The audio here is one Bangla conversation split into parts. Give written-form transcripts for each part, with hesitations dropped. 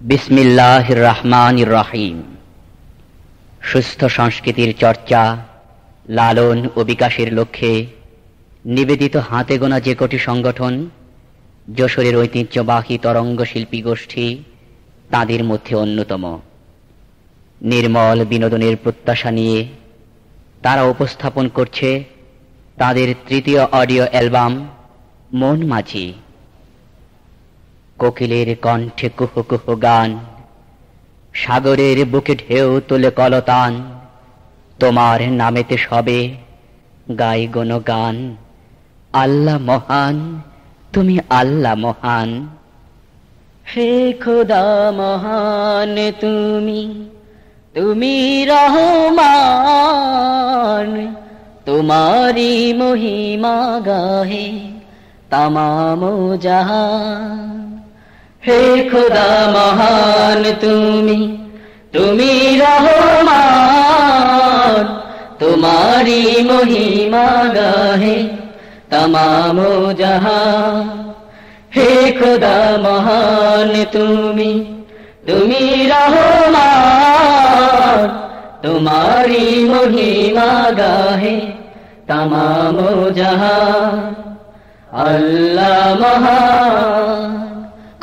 বিসমিল্লাহির রহমানির রহিম। সুস্থ সংস্কৃতির চর্চা, লালন ও বিকাশের লক্ষ্যে নিবেদিত হাতে গোনা যে কটি সংগঠন যশোরের ঐতিহ্যবাহী তরঙ্গ শিল্পী গোষ্ঠী তাদের মধ্যে অন্যতম। নির্মল বিনোদনের প্রত্যাশা নিয়ে তারা উপস্থাপন করছে তাদের তৃতীয় অডিও অ্যালবাম মন মাঝি। কোকিলের কণ্ঠে কুহু কুহু গান, সাগরের বুকে ঢেউ তোলে কলতান, তোমার নামেতে সবে গাই গণ গান। আল্লাহ মহান, তুমি আল্লাহ মহান। হে খোদা মহান তুমি, তুমি রহমান, তোমারি মহিমা গাহে তামাম জাহান। হে খোদা মহান তুমি, তুমি রহমান, তোমারি মহিমা গাহে তামাম জাহান। হে খোদা মহান তুমি, তুমি রহমান, তোমারি মহিমা গাহে তামাম জাহান। আল্লাহ মহান।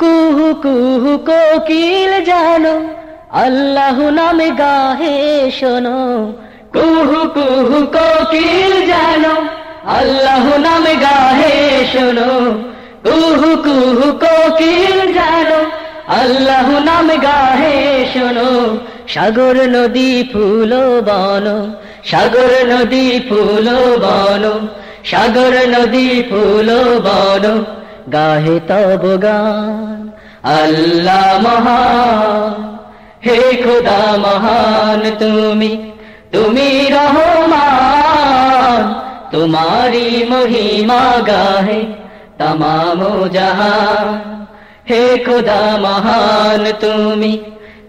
কুহু কুহু কোকিল জানো, আল্লাহ নামে গাহে শোনো। কুহু কুহু কোকিল জানো, আল্লাহ নামে গাহে শোনো। কুহু কুহু কোকিল জানো, আল্লাহ নামে গাহে শোনো। সাগর নদী ফুল বন, সাগর নদী ফুল বন, সাগর নদী ফুল বন গাহে তব গান। আল্লাহ মহান। হে খোদা মহান তুমি, তুমি রহমান, তোমারি মহিমা গাহে তামাম জাহান। হে খোদা মহান তুমি,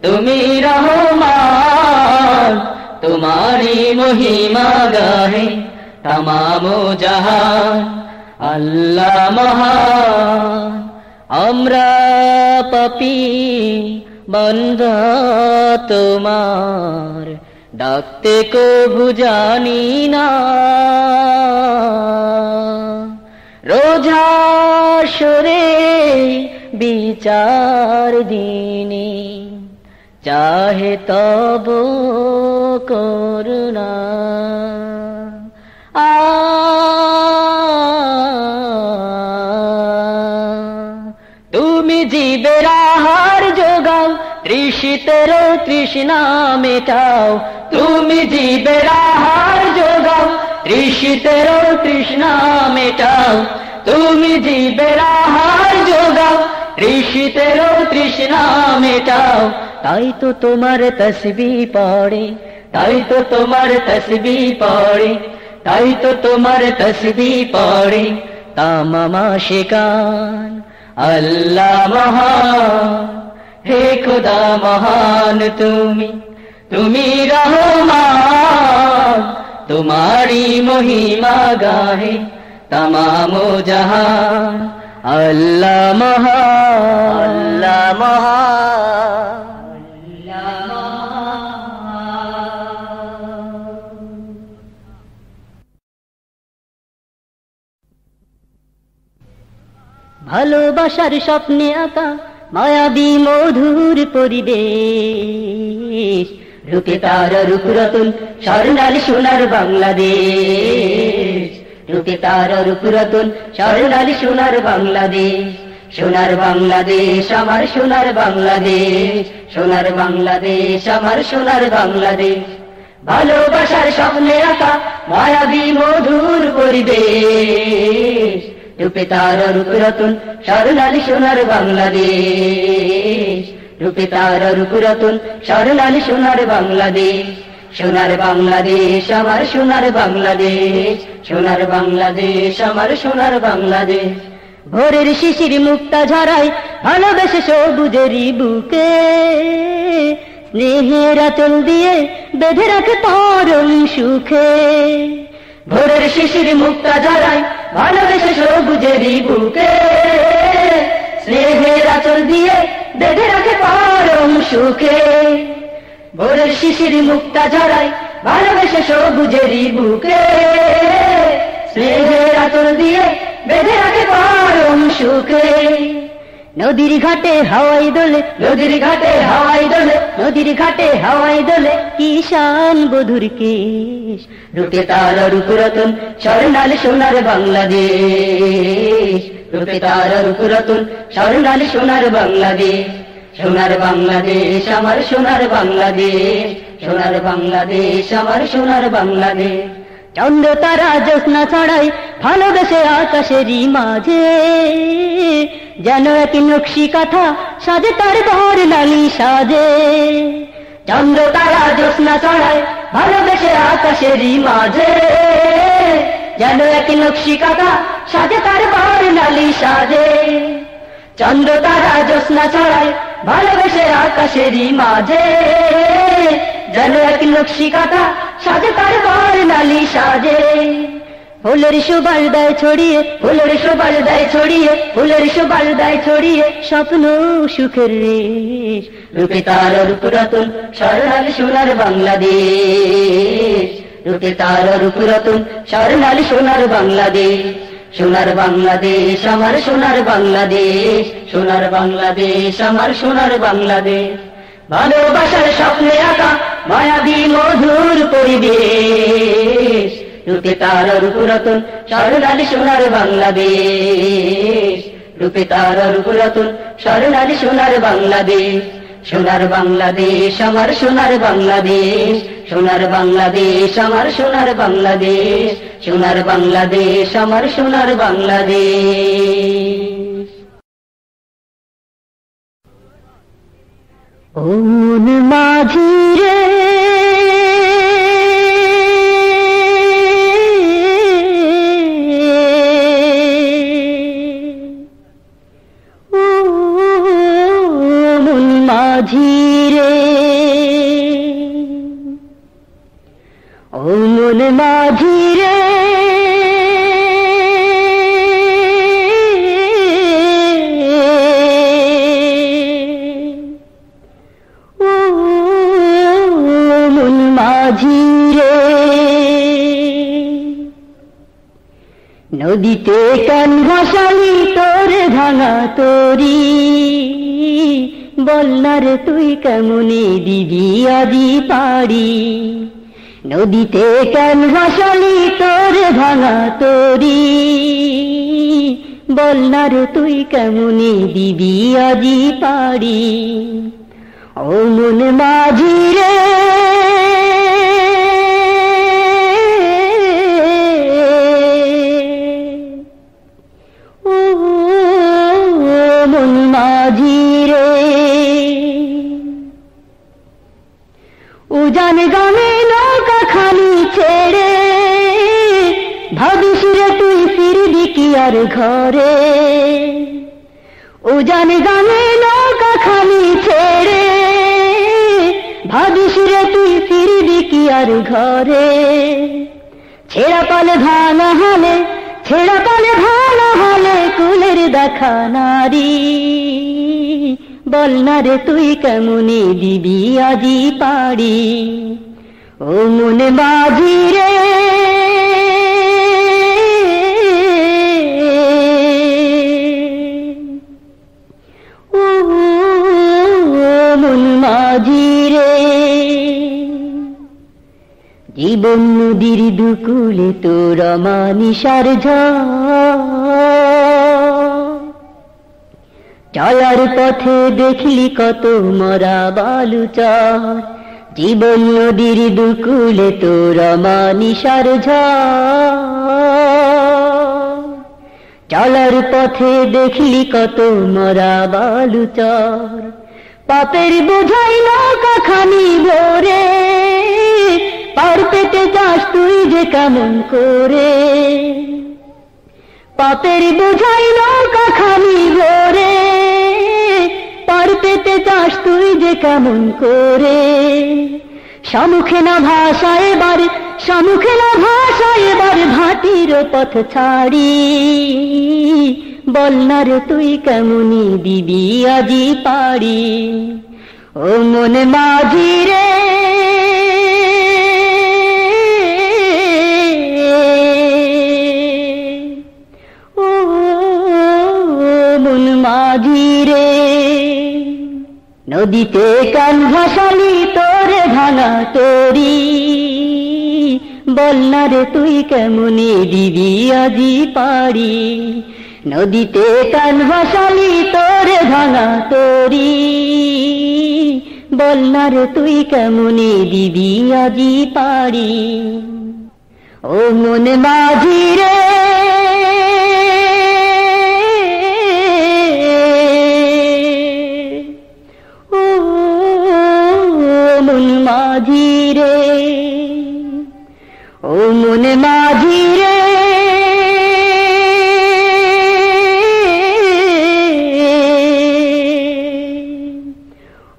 তুমি রহমান, তোমারি মহিমা গাহে তামাম জাহান। আল্লাহ মহান। আমরা পাপী বান্দা তোমার, ডাকতে কবু জানি না। রোজা সরে বিচার দিনে চাহে তব করুণা। তুমি জীবের আহার যোগাও, তৃষিতের তৃষ্ণা মেটাও। তুমি জীবের আহার যোগাও, তৃষিতের তৃষ্ণা মেটাও। তুমি জীবের আহার যোগাও, তৃষিতের তৃষ্ণা মেটাও। তাই তো তোমার তসবিহ পড়ে, তাই তো তোমার তসবিহ পড়ে, তাই তো তোমার তসবিহ পড়ে তামাম আশিকান। আল্লাহ মহান। হে খোদা মহান তুমি, তুমি রহমান, তোমারি মহিমা গাহে তামাম জাহান। আল্লাহ মহান, আল্লাহ মহান। ভালোবাসার স্বপ্নে আঁকা মায়াবী মধুর পরিবেশ, রূপে তার রূপ রতন স্বর্ণালী সোনার বাংলাদেশ। রূপে তার রূপ রতন স্বর্ণালী সোনার বাংলাদেশ। সোনার বাংলাদেশ আমার সোনার বাংলাদেশ, সোনার বাংলাদেশ আমার সোনার বাংলাদেশ। ভালোবাসার স্বপ্নে আঁকা মায়াবী মধুর পরিবেশ, রূপে তার রূপ রতন স্বর্ণালী সোনার বাংলাদেশ। রূপে তার রূপ রতন স্বর্ণালী সোনার বাংলাদেশ। সোনার বাংলাদেশ আমার সোনার বাংলাদেশ, সোনার বাংলাদেশ আমার সোনার বাংলাদেশ। ভোরের শিশির মুক্তা ঝরায় ভালোবেসে সবুজেরই বুকে, স্নেহের আঁচল দিয়ে বেঁধে রাখে পরম সুখে। ভোরের শিশির মুক্তা ঝরায় ভালোবেসে সবুজেরই বুকে, স্নেহের আঁচল দিয়ে বেঁধে রাখে পরম সুখে। ভোরের শিশির মুক্তা ঝরায় ভালোবেসে সবুজেরই বুকে, স্নেহের আঁচল দিয়ে বেঁধে রাখে পরম সুখে। নদীর ঘাটে হাওয়াই দোলে, নদীর ঘাটে হাওয়াই দোলে, নদীর ঘাটে হাওয়াই দোলে কিষান বধুর কেশ। রূপে তার রূপ রতন স্বর্ণালী সোনার বাংলাদেশ, রূপে তার রূপ রতন স্বর্ণালী সোনার বাংলাদেশ। সোনার বাংলাদেশ আমার সোনার বাংলাদেশ, সোনার বাংলাদেশ আমার সোনার বাংলাদেশ। চন্দ্র তারা জ্যোৎস্না ছড়াই ভালোবেসে আকাশেরই মাঝে, যেন এক নকশি কাঁথা সাজে তার বর্ণালী সাজে। চন্দ্র তারা জ্যোৎস্না ছড়াই ভালোবেসে আকাশেরই মাঝে, যেন এক নকশি কাঁথা সাজে তার বর্ণালী সাজে। চন্দ্র তারা জ্যোৎস্না ছড়াই ভালোবেসে আকাশেরই মাঝে, যেন এক নকশি কাঁথা সাজে তার বর্ণালী সাজে। ফুলের সুবাস দেয় ছড়িয়ে, ফুলের সুবাস দেয় ছড়িয়ে, ফুলের সুবাস দেয় ছড়িয়ে স্বপ্ন সুখের রেশ। রূপে তার রূপ রতন স্বর্ণালী সোনার বাংলাদেশ, রূপে তার রূপ রতন স্বর্ণালী সোনার বাংলাদেশ। সোনার বাংলাদেশ আমার সোনার বাংলাদেশ, সোনার বাংলাদেশ আমার সোনার বাংলাদেশ। ভালোবাসার স্বপ্নে আঁকা মায়াবী মধুর পরিবেশ, রূপে তার রূপ রতন স্বর্ণালী সোনার বাংলাদেশ, রূপে তার রূপ রতন স্বর্ণালী সোনার বাংলাদেশ। সোনার বাংলাদেশ আমার সোনার বাংলাদেশ, সোনার বাংলাদেশ আমার সোনার বাংলাদেশ, সোনার বাংলাদেশ আমার সোনার বাংলাদেশ। ও মন মাঝি রে মাঝি রে, ও মন মাঝি রে, ও মন মাঝি রে। নদীতে কান ভাসালি তোর ভাঙা তরি, বলনার তুই কেমনে দিবি আজি পাড়ি। নদীতে কেন ভাসালি তোর ভাঙা তরি, বলনার তুই কেমনে দিবি আজি পাড়ি। ও মন মাঝি রে, ও মন মাঝি রে। উজান গানে নৌকা খালি ছেড়ে, ভাবিস রে তুই ফিরবি কি আর ঘরে। উজান গানে নৌকা খালি ছেড়ে, ভাবিস রে তুই ফিরবি কি আর ঘরে। ছেঁড়া পালে ভাঙা হলে, ছেঁড়া পালে ভাঙা হলে কুলের দেখা নারী, বলনা রে তুই কেমনে দিবি আজি পাড়ি। ও মন মাঝি রে, ও মন মাঝি রে। জীবন নদীর দুকুলে তোর মানিসার চলার পথে দেখলি কত মরা বালুচর। জীবন নদীর দুকুলে তোর মানিসার চলার পথে দেখলি কত মরা বালুচর। পাপের বোঝাই নৌকা খানি ভোরে, পার পেতে যাস তুই যে কেমন করে। পাপের বোঝাই নৌকা খানি ভোরে, পার পেতে যাস তুই যে কেমন করে। সম্মুখে না ভাষা এবার, সম্মুখে না ভাষা এবার ভাটির পথ ছাড়ি, বল না রে তুই কেমনি দিবি আজি পাড়ি ও মন মাঝি রে ও মন মাঝি রে নদীতে কান ভাসালি তোরে ভাঙা তোরি বল না রে তুই কেমনি দিবি আজি পাড়ি নদীতে কান ভাসালি তোরে ভাঙা তোরি বল না রে তুই কেমনি দিবি আজি পাড়ি ও মন মাঝি রে ও মন মাঝি রে ও মন মাঝি রে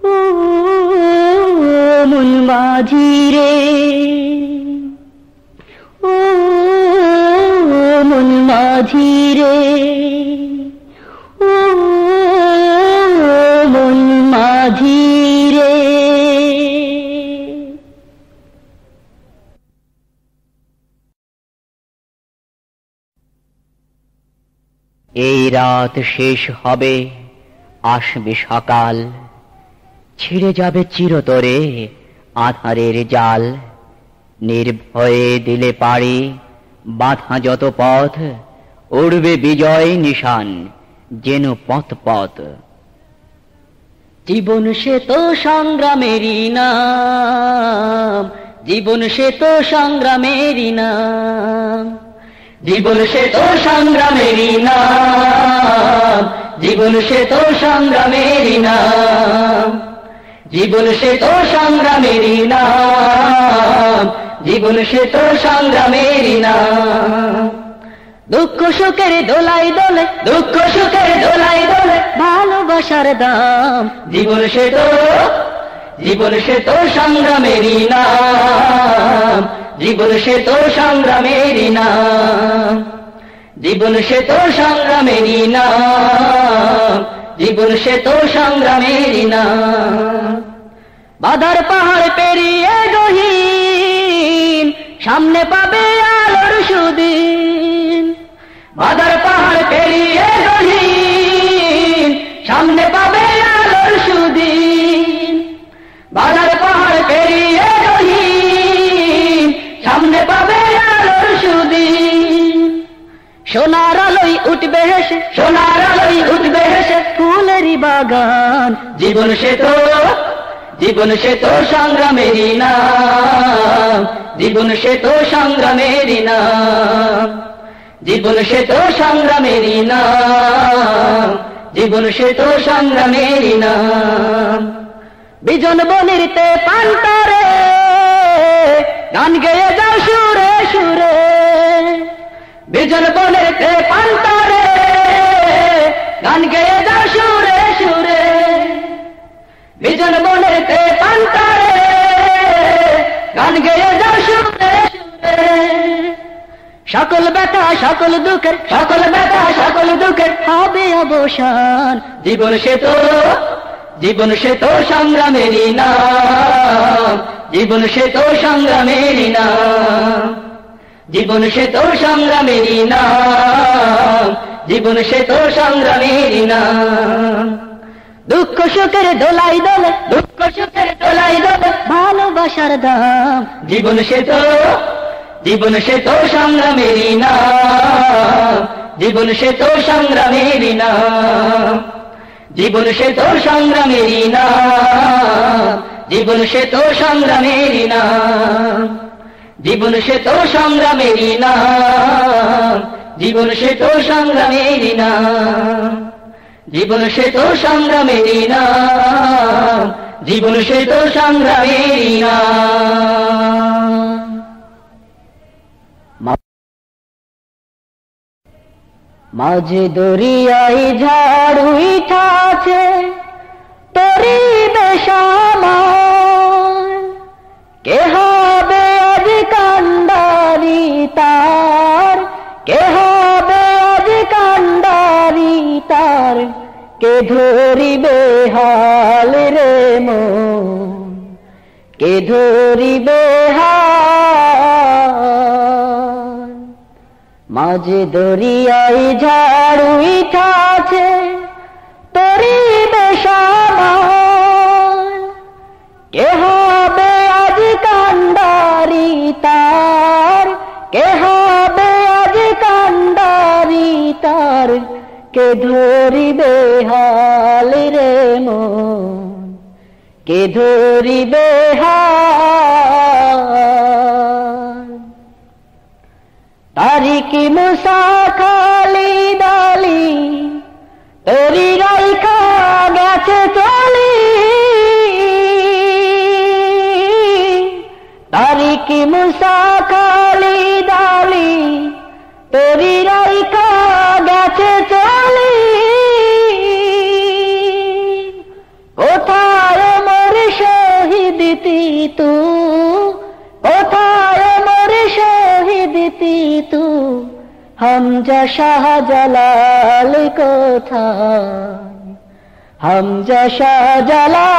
ও মন মাঝি রে ও মন মাঝি রে ও মন মাঝি রে এই রাত শেষ হবে আসবে সকাল ছিঁড়ে যাবে চিরতরে আধারের জাল নির্ভয়ে দিলে পারি বাঁধা যত পথ উড়বে বিজয় নিশান যেন পথ পথ জীবন সে তো সংগ্রামেরই নাম জীবন সে তো সংগ্রামেরই নাম জীবন সে তো সংগ্রামেরই নাম জীবন সে তো সংগ্রামেরই নাম জীবন সে তো সংগ্রামেরই নাম জীবন সে তো সংগ্রামেরই নাম দুঃখ সুখের দোলাই দোলে দুঃখ সুখের দোলাই দোলে ভালোবাসার দাম জীবন সে তো সংগ্রামেরই নাম জীবন সে তো সংগ্রামেরই নাম জীবন সে তো সংগ্রামেরই নাম জীবন সে তো সংগ্রামেরই নাম বাধার পাহাড় পেরিয়ে গহীন সামনে পাবে আলোর সুদিন বাধার পাহাড় পেরিয়ে গহীন সামনে পাবে আলোর সুদিন বাধার পাহাড় পেরিয়ে গহীন সামনে পাবে আলোর সুদিন সোনার আলোয় উঠবে হেসে সোনার আলোয় উঠবে হেসে ফুলেরই বাগান জীবন সে তো সংগ্রামেরই নাম জীবন সে তো সংগ্রামেরই নাম জীবন সে তো সংগ্রামেরই নাম জীবন সে তো সংগ্রামেরই নাম বিজন বনের তে পান্তারে গান গেয়ে যাও সুরে সুরে বিজন বনের তে পান্তারে গান গেয়ে যাও সুরে সুরে বিজন বনের তে পান্তারে গান গেয়ে যাও সুরে সুরে সকল ব্যথা সকল দুঃখের হবে অবসান জীবন সে তো সংগ্রামেরই নাম জীবন সে তো সংগ্রামেরই নাম জীবন সে তো সংগ্রামেরই নাম জীবন সে তো সংগ্রামেরই নাম দুঃখ সুখের দোলাই দোলে দুঃখ সুখের দোলাই দোলে ভালোবাসার দাম জীবন সে তো সংগ্রামেরই নাম জীবন সে তো সংগ্রামেরই নাম জীবন সে তো সংগ্রামেরই নাম জীবন সে তো সংগ্রামেরই নাম জীবন সে তো সংগ্রামেরই নাম জীবন সে তো সংগ্রামেরই নাম জীবন সে তো সংগ্রামেরই নাম জীবন সে তো সংগ্রামেরই নাম মাঝে দরিয়ায় ঝড় উঠাছে তোরি বেশামান কে হবে আজ কান্ডারি তার কে হবে আজ কান্ডারি কে ধরিবে হাল রে মন, কে ধরিবে হাল। মাঝে দরিয়ায় ঝড় উঠাছে তরিবে সামাল, কে হবে আজ কান্ডারি তার, কে হবে আজ কান্ডারি তার, কে ধরিবে হাল রে মন, কে ধরিবে হাল। তারিকি মুসা খালিদ আলী তরি রাইখা গেছে চলি, তারিকি মুসা খালিদ আলী তরি রাইখা গেছে চলি। কোথায় মোর শহীদ তিতু, কোথায় মোর শহীদ তিতু, হামজা শাহজালাল কোথায়, হামজা শাহজালাল।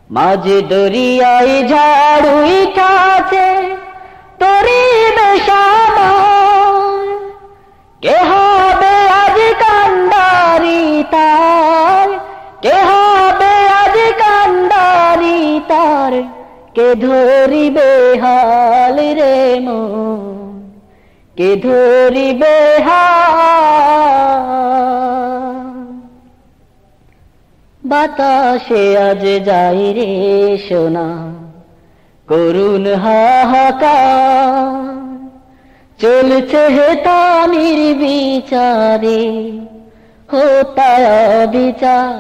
মাঝে দরিয়ায় ঝড় উঠাছে তরিবে সামাল, কে হবে আজ কান্ডারি তার, কে হবে আজ কান্ডারি তার, কে ধরিবে হাল রে মন, কে ধরিবে হাল। বাতাসে আজ যাই রে সোনা করুণ হাহাকার, চলছে হেতানির বিচারে হোতায় বিচার।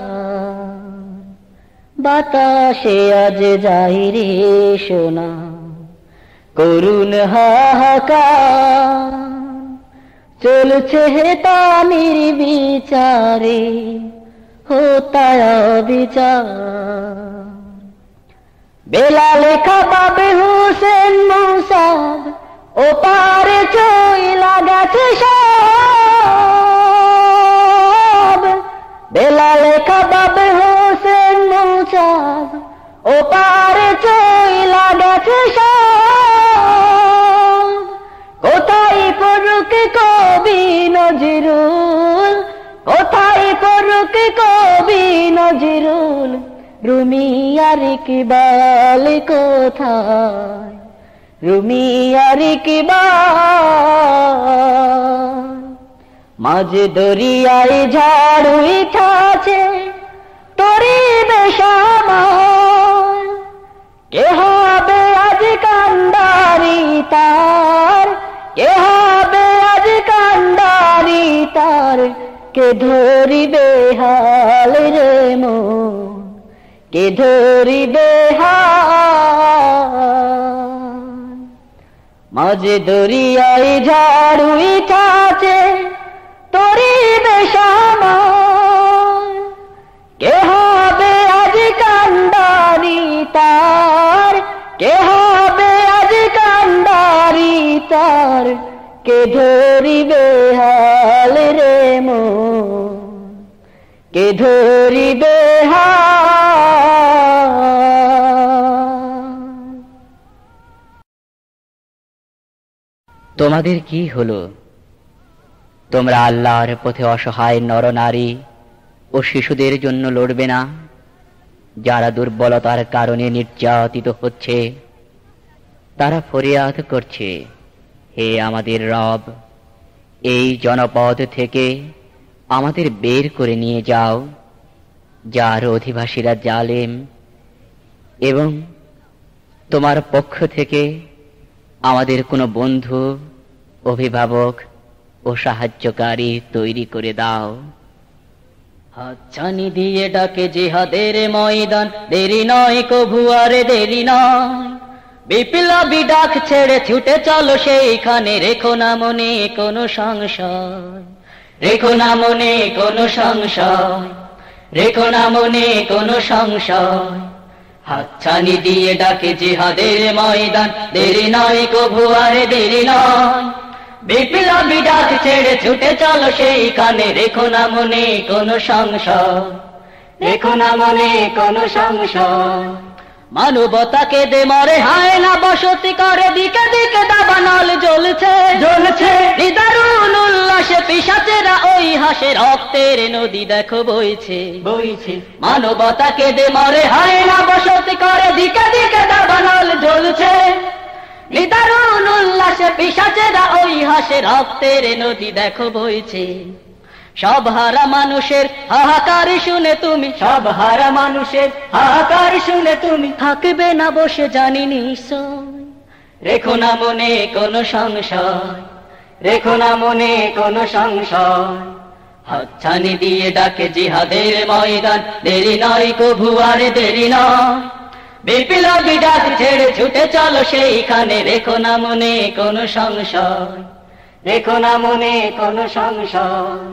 বাতাসে আজ যাই রে সোনা করুণ হাহাকার, চলছে হেতানির বিচারে হোতায় বিচার। বেলাল খাবাবে হুসেন মুসাব ও পারে চইলা গেছে সব, বেলাল খাবাবে হুসেন মুসাব ও পারে চইলা গেছে সব। কোথায় পড়ুক কবি নজরুল, কোথায় পড়ুক কবি নজরুল, রুমি আর ইকবাল কোথায়, রুমি আর ইকবাল। মাঝে দরিয়ায় ঝড় উঠাছে তরিবে সামাল, কে হবে আজ কান্ডারি তার, কে হবে আজ কান্ডারি তার, কে ধরিবে হাল রে মন, কে ধরিবে হাল। মাঝে দরিয়ায় ঝড় উঠাছে তরিবে সামাল, কে হবে আজ কান্ডারি তার, কে হবে আজ কান্ডারি তার, কে ধরিবে হাল রে মন, কে ধরিবে হাল। তোমাদের কি হলো? তোমরা আল্লাহর পথে অসহায় নরনারী ও শিশুদের জন্য লড়বে না, যারা দুর্বলতার কারণে নির্যাতিত হচ্ছে? তারা ফরিয়াদ করছে, হে আমাদের রব, এই জনপদ থেকে আমাদের বের করে নিয়ে যাও, যার অধিবাসীরা জালেম, এবং তোমার পক্ষ থেকে আমাদের কোনো বন্ধু, অভিভাবক ও সাহায্যকারী তৈরি করে দাও। হাতছানি দিয়ে ডাকে জিহাদের ময়দান, দেরি নয় কভু আরে দেরি নয়। বিপ্লবী ডাক ছেড়ে ছুটে চলো সেইখানে, রেখো না মনে কোনো সংশয়, রেখো না মনে কোনো সংশয়, রেখো না মনে কোনো সংশয়। হাতছানি দিয়ে ডাকে জিহাদের ময়দান, দেরি নয় কভু আরে দেরি নয়। বিপ্লবী ডাক ছেড়ে ছুটে চলো সেইখানে, রেখো না মনে কোনো সংশয়, রেখো না মনে কোনো সংশয়। মানবতাকে দে মরে হায় না বসতি করে, দিকে দিকে দাবানল জ্বলছে জ্বলছে, নিদারুণ উল্লাসে পিশাচেরা ওই হাসে, রক্তের নদী দেখো বইছে বইছে। মানবতাকে দে মরে হায় না বসতি করে, দিকে দিকে দাবানল জ্বলছে, নিদারুণ উল্লাসে পিশাচেরা ওই হাসে, রক্তের নদী দেখো বইছে। সব হারা মানুষের হাহাকার শুনে তুমি, সব হারা মানুষের হাহাকার শুনে তুমি, থাকবে না বসে জানি নিশ্চয়, রেখো না মনে কোনো সংশয়, রেখো না মনে কোনো সংশয়। হাতছানি দিয়ে ডাকে জিহাদের ময়দান, দেরি নয় কভু আর দেরি নয়, বিপ্লবী ডাক ছেড়ে ছুটে চলো সেইখানে, রেখো না মনে কোনো সংশয়, রেখো না মনে কোনো সংশয়।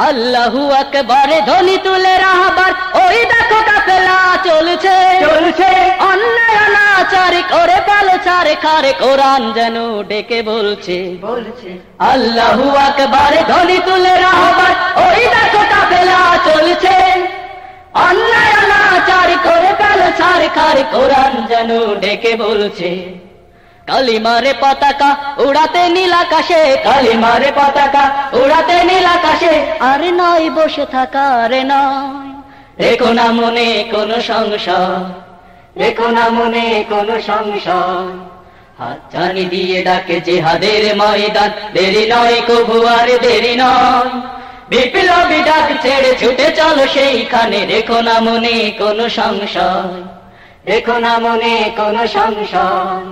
আল্লাহু আকবার ধ্বনি তুলে রাহবার, ওই দেখো কাফেলা চলছে চলছে, অন্যায় অনাচার করে পালছার খারে, কোরআন যেন ডেকে বলছে বলছে। আল্লাহু আকবার ধ্বনি তুলে রাহবার, ওই দেখো কাফেলা চলছে, অন্যায় অনাচার করে পালছার খারে, কোরআন যেন ডেকে বলছে। কালিমারে পতাকা উড়াতে নীল আকাশে, কালিমারে পতাকা উড়াতে নীল আকাশে, আর নয় বসে থাকা রে নয়, রেখো না মনে কোনো সংশয়, রেখো না মনে কোনো সংশয়। হাতছানি দিয়ে ডাকে জিহাদের ময়দান, দেরি নয় কভু আর দেরি নয়, বিপ্লবী ডাক ছেড়ে ছুটে চলো সেইখানে, রেখো না মনে কোনো সংশয়, রেখো না মনে কোনো সংশয়,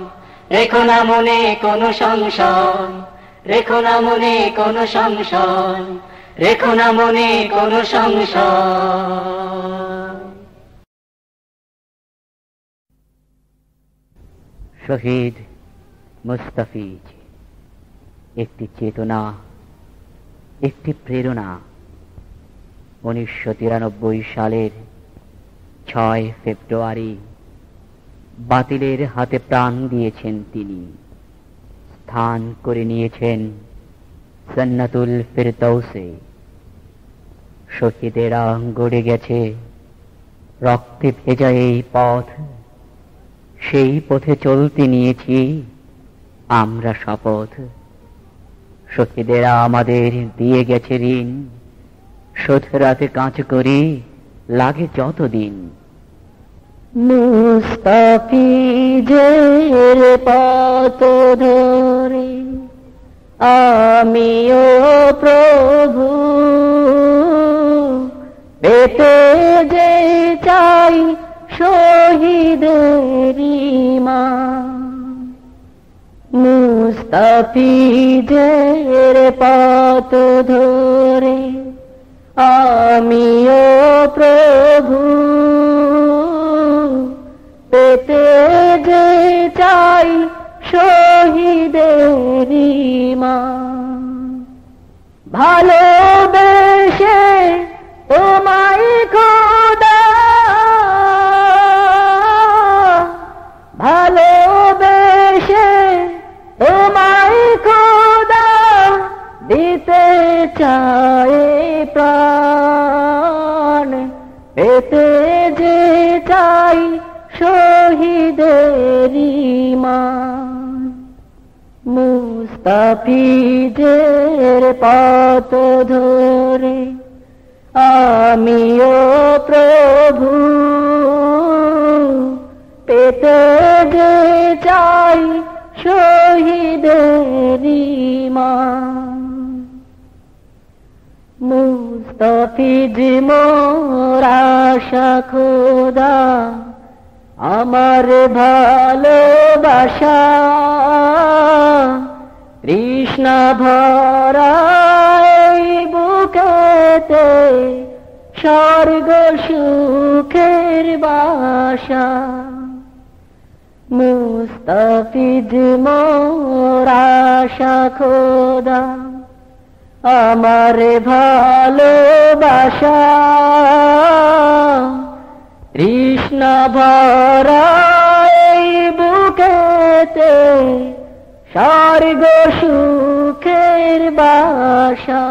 রেখো না মনে কোনো সংশয়, রেখো না মনে কোনো সংশয়, রেখো না মনে কোনো সংশয়। শহীদ মুস্তাফিজ একটি চেতনা, একটি প্রেরণা। 1993 সালের 6 ফেব্রুয়ারি বাতিলের হাতে প্রাণ দিয়েছেন তিনি, স্থান করে নিয়েছেন জান্নাতুল ফিরদৌসে। শহীদেরা গড়ে গেছে রক্তে ভেজা এই পথ, সেই পথে চলতে নিয়েছি আমরা শপথ। শহীদেরা আমাদের দিয়ে গেছে ঋণ, শোধরাতে কাজ করি লাগে যতদিন। মুস্তাফিজের পথ ধরে আমিও প্রভু, পেতে যে চাই শহীদের ঈমান। মুস্তাফিজের পথ ধরে আমিও প্রভু, পেতে যে চাই শহীদের ঈমান। ভালোবেসে তোমায় খোদা, ভালোবেসে তোমায় খোদা, দিতে চাই প্রাণ, পেতে যে চাই শহীদের ঈমান। মুস্তাফিজের পথ ধরে আমিও প্রভু, পেতে যে চাই শহীদের ঈমান। মুস্তাফিজ মোর আশা খোদা, আমার ভালোবাসা, তৃষ্ণা ভরা বুকেতে স্বর্গ সুখের বাসা। মুস্তাফিজ মোর আশা খোদা, আমার ভালোবাসা, তৃষ্ণা ভরা বুকেতে স্বর্গ সুখ সুখের বাসা।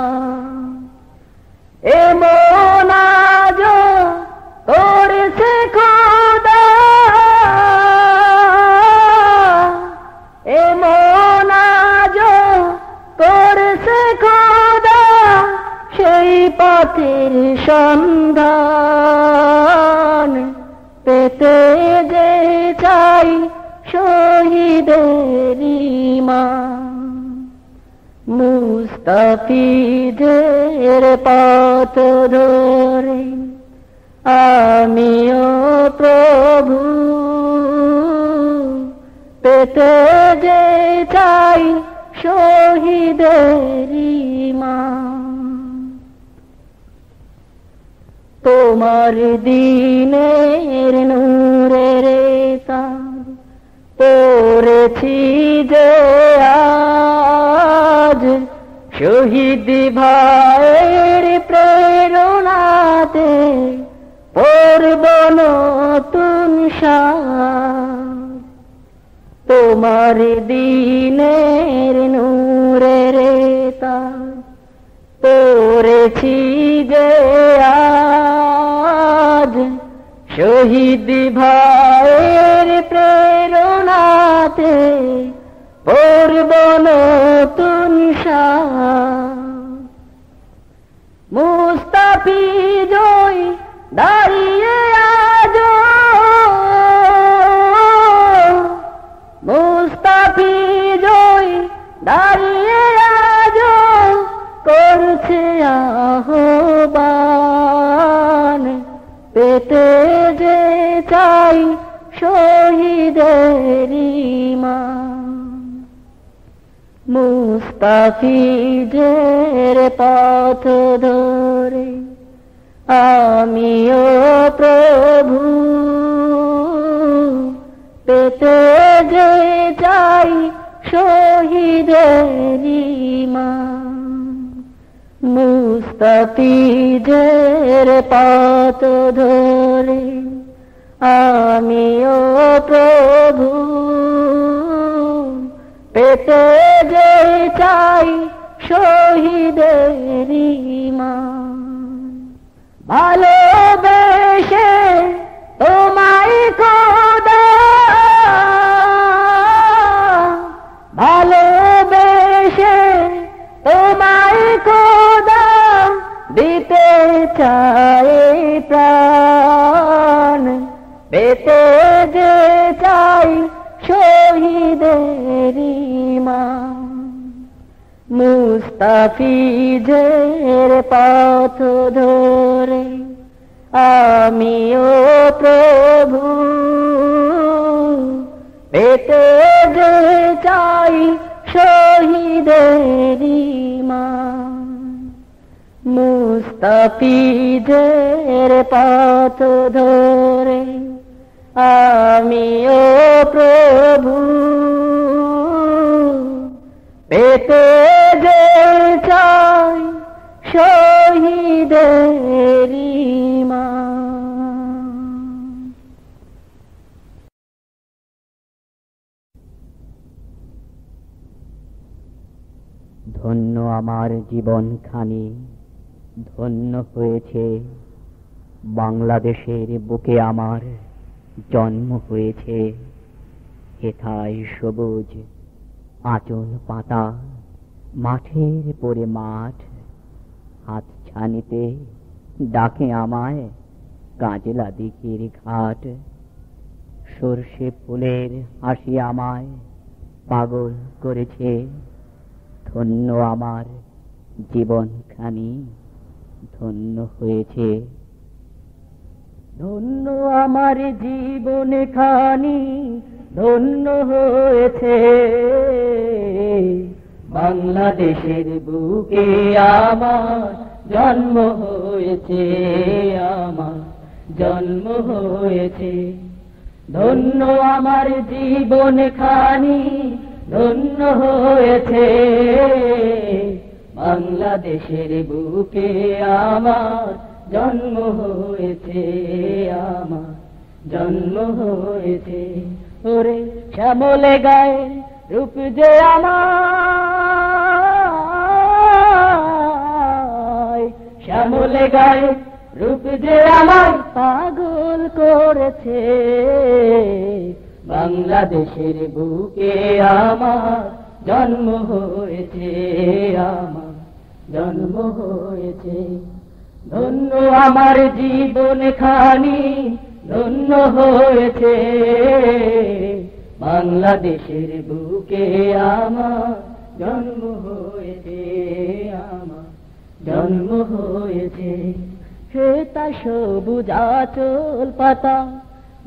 এমন আজ করেছে খোদা, এমন আজ করেছে খোদা, সেই পথের সন্ধান পেতে যে চাই শহীদের ঈমান। মুস্তাফিজের পথ ধরে আমিও প্রভু পেতে যে চাই শহীদের ঈমান। তোমার দিনের নূরের তার পড়েছি যে আজ, শহীদ ভাইয়ের প্রেরণাতে পড়ব নতুন সাজ। তোমার দিনের নূরের তার পড়েছি যে আজ, শহীদ ভাইয়ের প্রেরণাতে পড়ব নতুন সাজ। মুস্তাফিজই দাঁড়িয়ে আজ, মুস্তাফিজই দাঁড়িয়ে আজ করছে আহ্বান পেতে যে চাই শহীদের ঈমান। মুস্তাফিজের পথ ধরে আমিও প্রভু পেতে যে চাই শহীদের ঈমান। মুস্তাফিজের পথ ধরে আমিও প্রভু পেতে যে চাই শহীদের ঈমান। ভালোবেসে তোমায় খোদা, ভালোবেসে তোমায় খোদা দিতে চাই প্রাণ পেতে যে চাই শহীদের ঈমান। মুস্তাফিজের পথ ধরে আমিও প্রভু পেতে যে চাই শহীদের ঈমান। মুস্তাফিজের পথ ধরে আমিও প্রভু পেতে যে চাই শহীদের ঈমান। ধন্য আমার জীবনখানি, ধন্য হয়েছে বাংলাদেশের বুকে আমার জন্ম হয়েছে। হেথায় সবুজ আঁচল পাতা, মাঠের পরে মাঠ, হাত ছানিতে ডাকে আমায় কাজলা দিঘির ঘাট। সর্ষে ফুলের হাসি আমায় পাগল করেছে। ধন্য আমার জীবনখানি, ধন্য হয়েছে। ধন্য আমার জীবনখানি, ধন্য হয়েছে। বাংলাদেশের বুকে আমার জন্ম হয়েছে, আমার জন্ম হয়েছে। ধন্য আমার জীবনখানি, ধন্য হয়েছে। বাংলাদেশের বুকে আমার জন্ম হয়েছে, আমার জন্ম হয়েছে। ওরে শ্যামলে গায়ে রূপ যে আমার, শ্যামলে গায়ে রূপ যে আমার পাগল করেছে, বাংলাদেশের বুকে আমার জন্ম হয়েছে, আমার জন্ম হয়েছে। ধন্য আমার জীবন খানি ধন্য হয়েছে, বাংলাদেশের বুকে আমার জন্ম হয়েছে, আমার জন্ম হয়েছে। শ্বেতা সবুজ আঁচল পাতা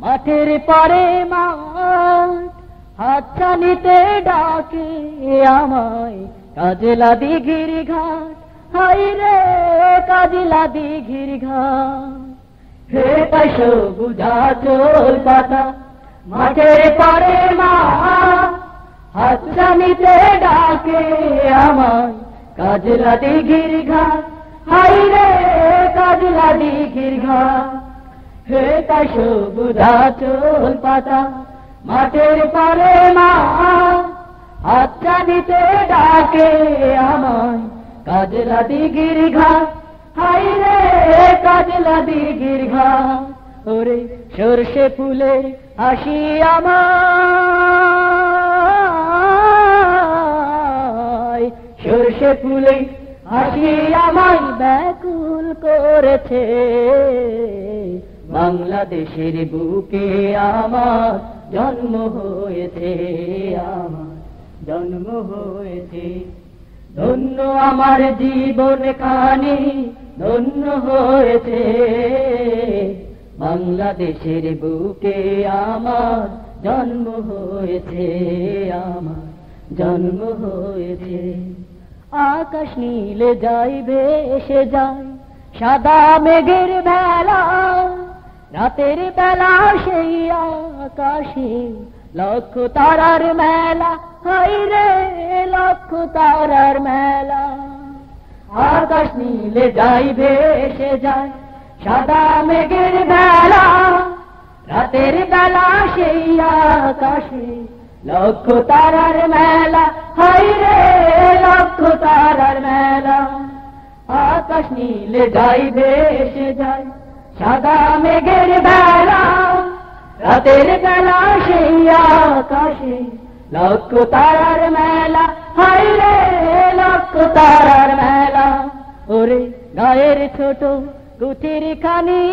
মাঠের পারে মাঠ, হাতছানিতে ডাকে আমায় কাজলা দিঘির ঘাট, হাই রে কাজলা দিঘির ঘাট। শ্বেতা সবুজ আঁচল পাতা মাঠের পারে মাঠ, হাতছানিতে ডাকে আমায় কাজলা দিঘির ঘাট, হাই রে কাজলা দিঘির ঘাট। শ্বেতা সবুজ আঁচল পাতা মাঠের পারে মাঠ, হাতছানিতে ডাকে আমায় কাজলা দিঘির ঘাট, হাই রে কাজলা দিঘির ঘাট। ওরে সরষে ফুলের হাসি আমায়, সরষে ফুলে হাসি আমায় ব্যাকুল করেছে, বাংলাদেশের বুকে আমার জন্ম হয়েছে, আমার জন্ম হয়েছে। ধন্য আমার জীবন খানি ধন্য হয়েছে, বাংলাদেশের বুকে আমার জন্ম হয়েছে, আমার জন্ম হয়েছে। আকাশ নীলে যাই ভেসে যায় সাদা মেঘের বেলা, রাতের বেলা সেই আকাশে লক্ষ তারার মেলা, হাই রে লক্ষ তারার মেলা। আকাশ নীলে যাই ভেসে যায় সাদা মেঘের বেলা, রাতের বেলা সেই আকাশে লক্ষ তারার মেলা, হাই রে লক্ষ তারার মেলা। আকাশ নীলে যাই ভেসে যায় সাদা মেঘের বেলা, রাতের বেলা সেই আকাশে লক্ষ তারার মেলা, হাই রে লক্ষ তারার মেলা। ওরে গায়ের ছোট কুটির খানি,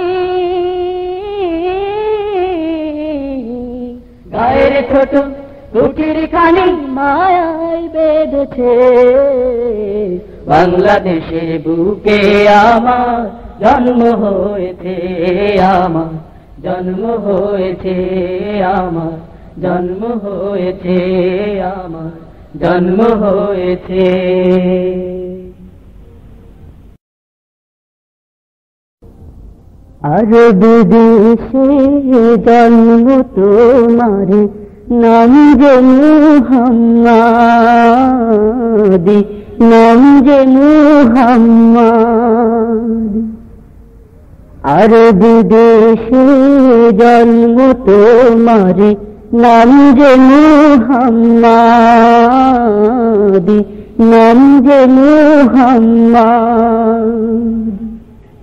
গায়ের ছোট কুটির খানি মায়ায় বেঁধেছে, বাংলাদেশের বুকে আমার জন্ম হয়েছে, আমার জন্ম হয়েছে, আমার জন্ম হয়েছে, আমার জন্ম হয়েছে। আরব দেশে জন্ম তোমার, নাম যে মুহাম্মদ, নাম যে মুহাম্মদ। আরব দেশে জন্ম তোমার, নাম যে মুহাম্মদ, নাম যে মুহাম্মদ।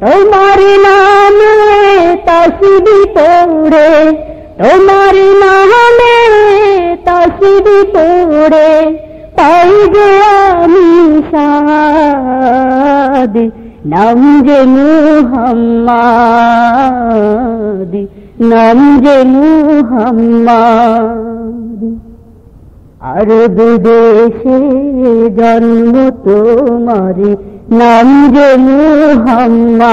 তোমার নামে তাসবিহ পড়ে, তোমার নামে তাসবিহ পড়ে পাই যে আমি সাদ, নাম যে মুহাম্মদ, নাম যে মুহাম্মদ। আরব দেশে জন্ম তোমার, নাম যে মুহাম্মদ,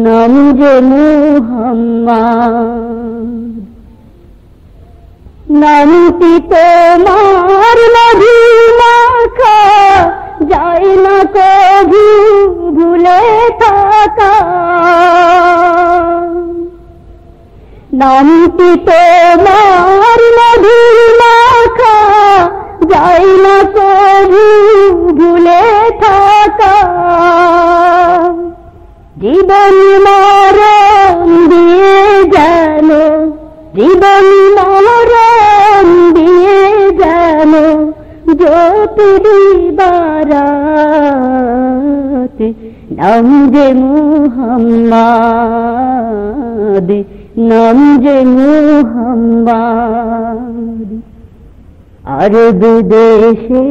নাম যে মুহাম্মদ। নামটি তোমার মধু মাখা, যায় না কভু ভুলে থাকা। নামটি তোমার মধু মাখা, যায় না কভু ভুলে থাকা। জীবন মরণ দিয়ে জানো, জীবন মরণ দিয়ে জানো জ্যোতির বারাত নাম যে মুহাম্মদ, নাম যে মুহাম্মদ। আরব দেশে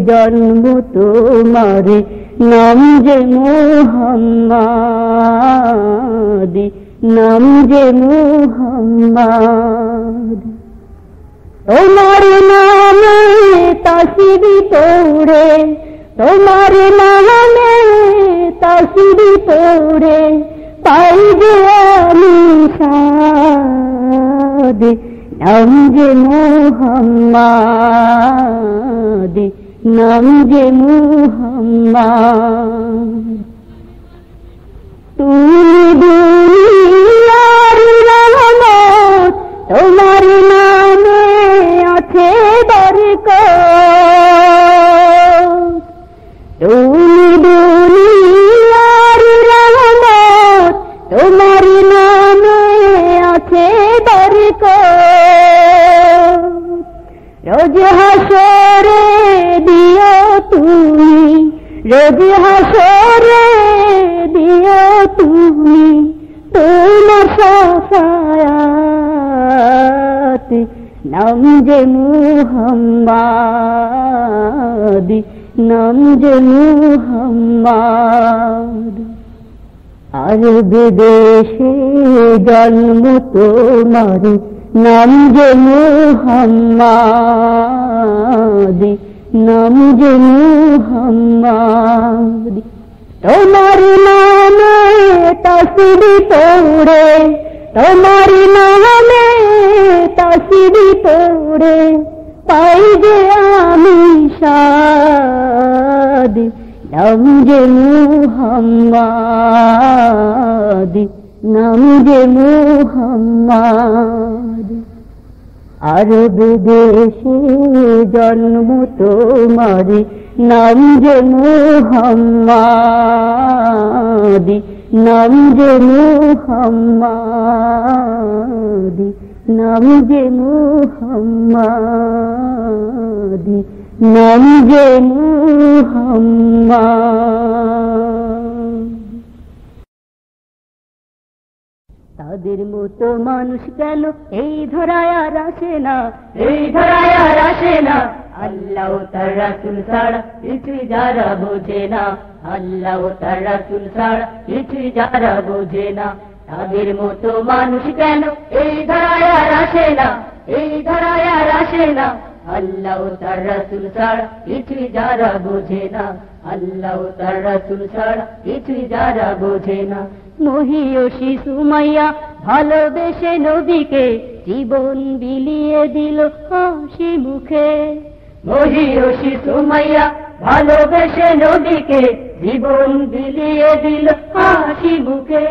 জন্ম তোমার, নাম যে মুহাম্মদ, নাম যে মুহাম্মদ। তোমার নামে তাসবিহ পড়ে, তোমার নামে তাসবিহ পড়ে পাই যে আমি সাদ, নাম যে মুহাম্মদ, নাম যে মুহাম্মদ। তুমি দুনিয়ার রহমত, তোমার নামে আছে বরকত। তুমি দুনিয়ার রহমত, তোমার নামে আছে বরকত। রোজ হাসরে দিও তুমি, রোজ হাসরে দিও তুমি তোমার শাফায়াত, নাম যে মুহাম্মদ, নাম যে মুহাম্মদ। আরব দেশে জন্ম তোমার, নাম যে মুহাম্মদ, নাম যে মুহাম্মদ। তোমার নামে তাসবিহ পড়ে, তোমার নামে তাসবিহ পড়ে পাই যে আমি সাদ, নাম যে মুহাম্মদ, নাম যে মুহাম্মদ। আরব দেশে জন্ম তোমার, নাম যে মুহাম্মদ, নাম যে মুহাম্মদ, নাম যে মুহাম্মদ, নাম যে মুহাম্মদ। তাদের মতো মানুষ কেন এই ধরায় আর আসে না, এই ধরায় আর আসে না। আল্লাহ তার রাসূল ছাড়া কিছুই যারা বোঝে না, আল্লাহ তার রাসূল ছাড়া কিছুই যারা বোঝে না। তাদের মতো মানুষ কেন এই ধরায় আর আসে না, এই ধরায় আর আসে না। আল্লাহ তার রাসূল ছাড়া কিছুই যারা বোঝে না, আল্লাহ তার রাসূল ছাড়া কিছুই যারা বোঝে না। মহিয়সী সুমাইয়া ভালোবেসে নবীকে জীবন বিলিয়ে দিল হাসি মুখে। মহিয়সী সুমাইয়া ভালোবেসে নবীকে জীবন বিলিয়ে দিল হাসি মুখে।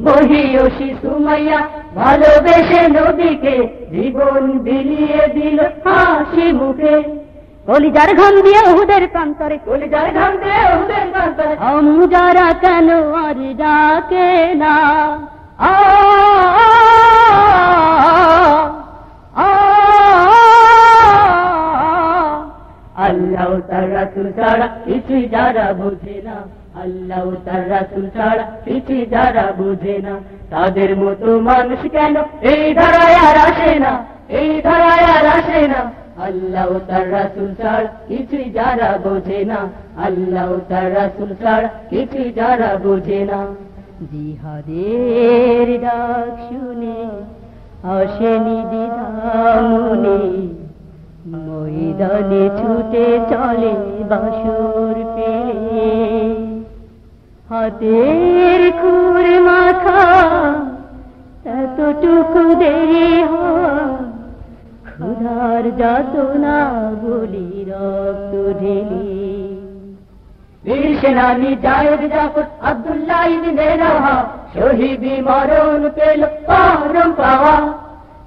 মহিয়সী সুমাইয়া ভালোবেসে নবীকে জীবন বিলিয়ে দিল হাসি মুখে। কলিজার ঘাম দিয়ে উহুদের প্রান্তরে, কলিজার ঘাম দিয়ে উহুদের প্রান্তরে হামজারা কেন আর ডাকে না। আল্লাহ তার রাসূল ছাড়া কিছুই যারা বোঝে না, আল্লাহ তার রাসূল ছাড়া কিছুই যারা বোঝে না। তাদের মতো মানুষ কেন এই ধরায় আর আসে না, এই ধরায় আর আসে না। আল্লাহ তার রাসূল ছাড়া কিছুই যারা বোঝে না, আল্লাহ তার রাসূল ছাড়া কিছুই যারা বোঝে না। জিহাদের ডাক শুনে আসেনি দ্বিধামনে, ময়দানে ছুটে চলে বাসুর পেলে। হাতের খুর মাথা এতটুকু দেরি হয়, ক্ষুধার যাতনা বলি রক্ত ঢেলে। বীর সেনানী জায়েদ জাফর আব্দুল্লাহ ইবনে রাওহা শহীদি মরণ পেল পরম পাওয়া।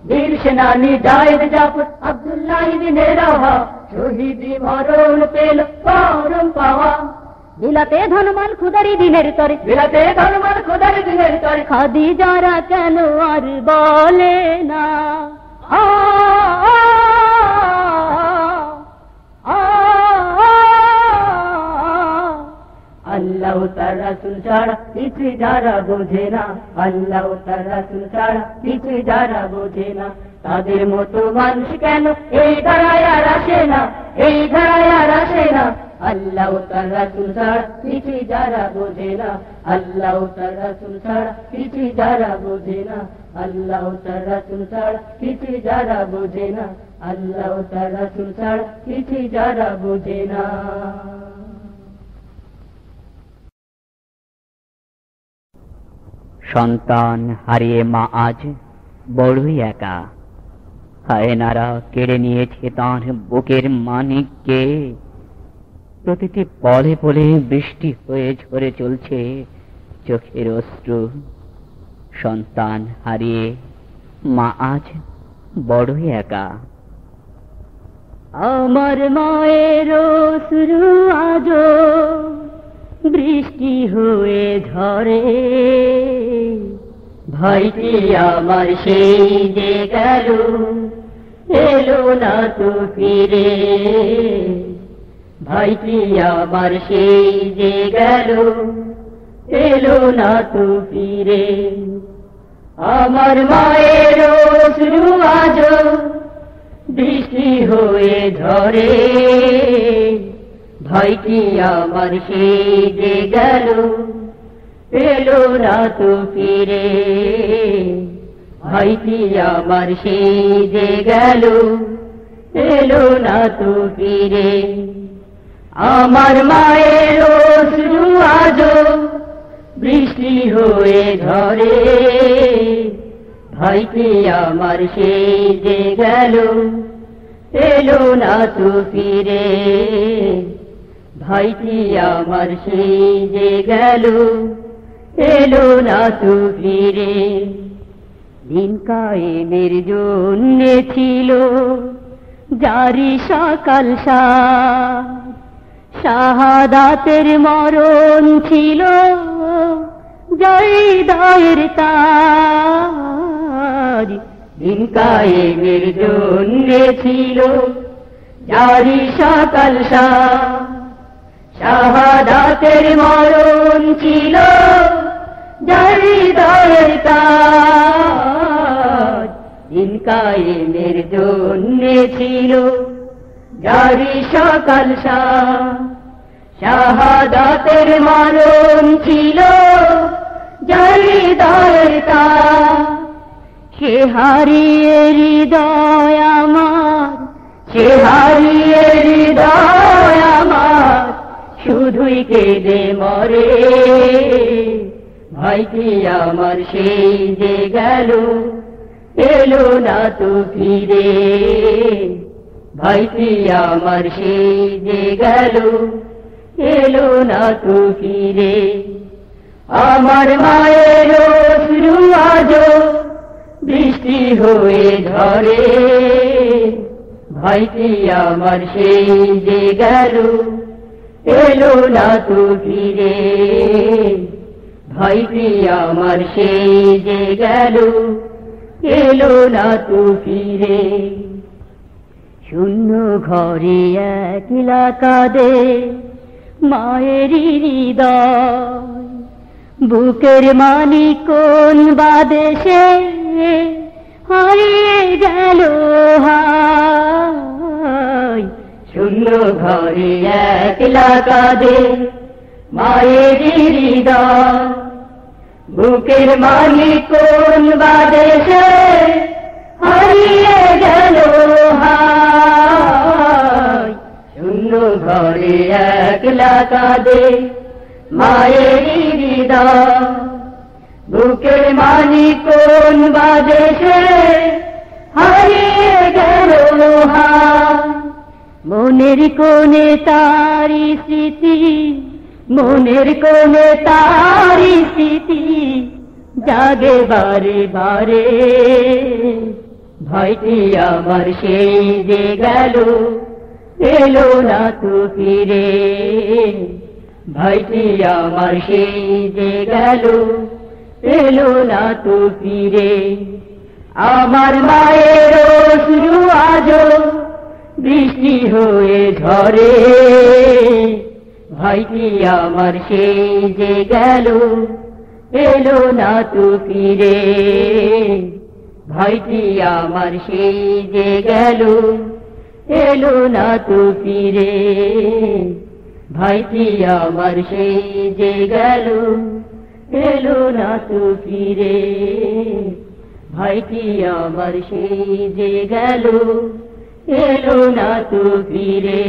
বীর সেনানী জায়েদ জাফর আব্দুল্লাহ ইবনে রাওহা শহীদি মরণ পেল পরম পাওয়া। বিলাতে ধনমান খুদারি দিনের তরে, বিলাতে ধনমান খুদারি দিনের তরে খাদিজারা কেন আর বলে না। আল্লাহ তার রাসূল ছাড়া কিছু যারা বোঝে না, আল্লাহ তার রাসূল ছাড়া কিছু যারা বোঝে না, তাদের মতো মানুষ কেন এই ধরায় আর আসে না, এই ধরায় আর আসে না। আল্লাহ তার রাসূল ছাড়া কিছু যারা বোঝে না, আল্লাহ তার রাসূল ছাড়া কিছু যারা বোঝে না, আল্লাহ তার রাসূল ছাড়া কিছু যারা বোঝে না, আল্লাহ তার রাসূল ছাড়া কিছু যারা বোঝে না। সন্তান হারিয়ে মা আজ বড়ই একা, হায়নারা কেড়ে নিয়েছে তার বুকের মানিককে। প্রতিটি পলে পলে বৃষ্টি হয়ে ঝরে চলছে চোখের অশ্রু। সন্তান হারিয়ে মা আজ বড়ই একা। আমার মায়ের অশ্রু আজ বৃষ্টি হয়ে ঝরে, ভাইটি আমার সেই যে গেল এলো না তো ফিরে, ভাইটি আমার সেই যে গেল এলো না তো ফিরে। আমার মায়ের অশ্রু আজ বৃষ্টি হয়ে ঝরে, ভাইটি আমার সেই যে গেল এলো না তো ফিরে, ভাইটি আমার সেই যে গেল এলো না তো ফিরে। আমার মায়ের অশ্রু আজ বৃষ্টি হয়ে ঝরে, ভাইটি আমার সেই যে গেল এলো না তো ফিরে, ভাইটি আমার সেই যে গেল এলো না তো ফিরে। দিন কায়েমের জন্যে ছিল জারি সকাল শাহাদাতের মরণ ছিল জয়দায়ের তার। দিন কায়েমের জন্যে ছিল জারি সকাল শাহাদাতের মরণ ছিল জয়দায়ের তার। দিন কায়েমের জন্যে ছিল জারি সকাল শাহাদাতের মরণ ছিল জয়দায়ের তার। সে হারিয়ে হৃদয় আমার, সে হারিয়ে হৃদয় আমার শুধুই কেঁদে মরে, ভাইটি আমার সেই যে গেল এলো না তো ফিরে, ভাইটি আমার সেই যে গেল এলো না তো ফিরে। আমার মায়ের অশ্রু আজ বৃষ্টি হয়ে ঝরে, ভাইটি আমার সেই যে গেল এলো না তো ফিরে, ভাইটি আমার সেই যে গেল এলো না তো ফিরে। শূন্য ঘরে একলা কাঁদে মায়ের হৃদয়, বুকের মানিক কোন বাদেশে হারিয়ে গেল হায়। শূন্য ঘরে একলা কাঁদে মায়ের হৃদয়, বুকের মানিক কোন বাদেশে হারিয়ে গেল হায়। শূন্য ঘরে একলা কাঁদে মায়ের হৃদয়, বুকের মানিক কোন বাদেশে হারিয়ে গেল হায়। মনের কোণে তারি স্মৃতি, মনের কোণে তারি স্মৃতি জাগে বারে বারে, ভাইটি আমার সেই যে গেল এলো না তো ফিরে, ভাইটি আমার সেই যে গেল এলো না তো ফিরে। আমার মায়ের অশ্রু আজ বৃষ্টি হয়ে ঝরে, ভাইটি আমার সেই যে গেল এলো না তো ফিরে ভাইটি আমার সেই যে গেল এলো না তো ফিরে ভাইটি আমার সেই যে গেল এলো না তো ফিরে ভাইটি আমার সেই যে গেল এলো না তো ফিরে